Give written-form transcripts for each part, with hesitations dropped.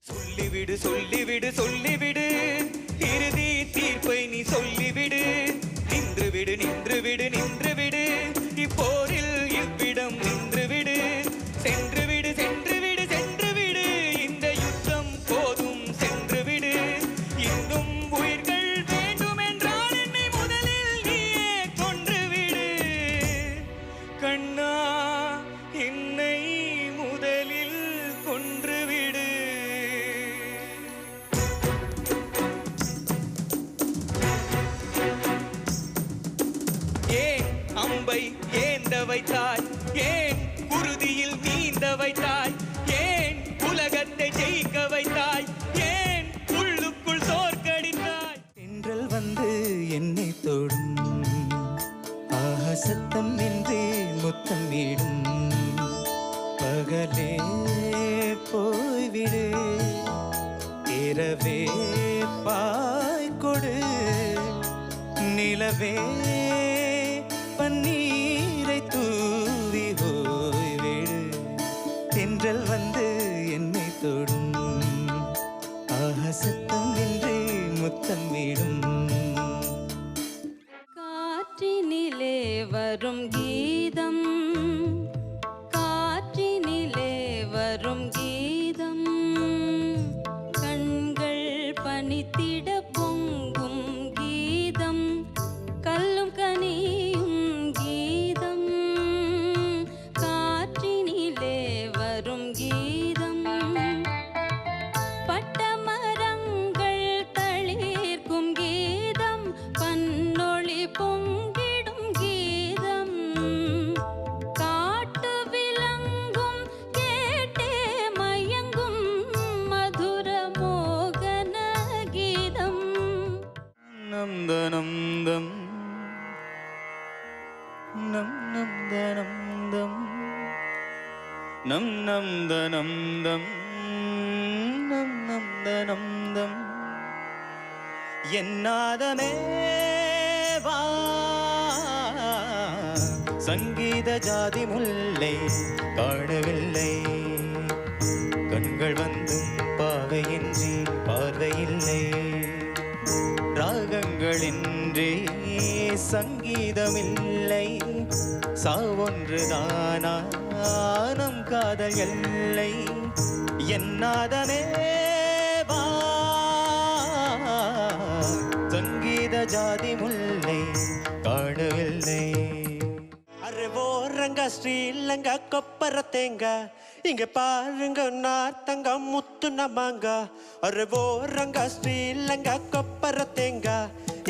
சொல்லிவிடு சொல்லிவிடு சொல்லிவிடு இறுதி தீர்ப்பை நீ சொல்லிவிடு. நின்றுவிடு நின்றுவிடு நின்றுவிடு இப்போரில் இவ்விடம் நின்றுவிடு. சென்றுவிடு சென்றுவிடு சென்றுவிடு இந்த யுத்தம் போதும் சென்றுவிடு. இன்னும் உயிர்கள் வேண்டுமென்றால் என்னை முதலில் நீயே கொன்றுவிடு. கண்ணா என்னை முதலில் கொன்றுவிடு. ஏன் அம்பை ஏந்த வைத்தாய், ஏன் குருதியில் நீந்த வைத்தாய், ஏன் உலகத்தை ஜெயிக்க வைத்தாய், ஏன் உள்ளுக்குள் சோர்க்கடித்தாய். தென்றல் வந்து என்னை தொடும், ஆஹ சத்தம் நின்று முத்தம் விடும். பகலே போய்விடு, இரவே பாய்கொடு, நிலவே பன்னீரை தூவி ஓய்விடு. தென்றல் வந்து என்னை தொடும், ஆஹ சத்தம் நின்று முத்தம் விடும். காற்றினிலே வரும் கீதம், காற்றினிலே வரும் கீதம், கண்கள் பனித்திட பொங்கும் கீதம், கல்லும் கனியும் கீதம். காற்றினிலே வரும் கீதம், பட்டமரங்கள் தளிர்க்கும் கீதம், பன்னொளி பொங்கிடும் கீதம், காட்டு விலங்கும் கேட்டே மயங்கும் மதுர மோகன கீதம். நந்தனந்தம் நம் நந்தனந்தம் நம் நந்தனந்தம் நம் நந்தனந்தம். என்னாதமே வா சங்கீத ஜாதி முல்லை காணவில்லை. கண்கள் வந்தும் பாவையின்றி பார்வையில்லை. ராகங்களின்றி சங்கீதமில்லை. சாவொன்றுதானா நம் காதல் எல்லை. என்னாதமே வா சங்கீத ஜாதி முல்லை காணவில்லை. அரே ஓரங்க ஸ்ரீலங்கா கொப்பர தேங்க, இங்க பாருங்க நார்த்தங்க முத்து நமாங்க. அரே ஓரங்க ஸ்ரீலங்கா கொப்பர தேங்க,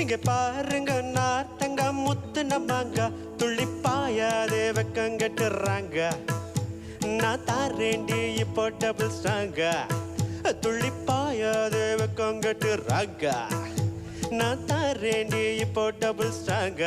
இங்க பாருங்க நார்த்தங்க முத்து நமாங்க. துள்ளிப்பாயாதே வெக்கங்கட்டுறாங்க, நான் தாரேண்டி இப்போ டபுள் ஸ்ட்ராங்க. துள்ளிப்பாயாதே வெக்கங்கட்டுறாங்க, நான் தாரேண்டி இப்போ டபுள் ஸ்ட்ராங்க.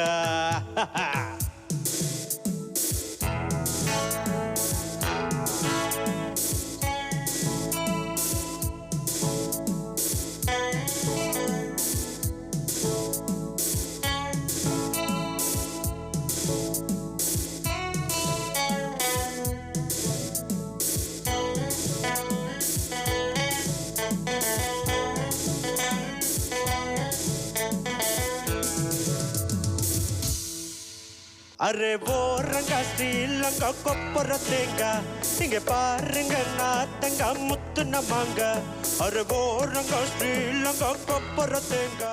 அரே ஓரங்க ஸ்ரீலங்கா கொப்பர தேங்க, இங்க பாருங்க நாத்தங்க முத்து நமாங்க. அரே ஓரங்க ஸ்ரீலங்கா கொப்பர தேங்க.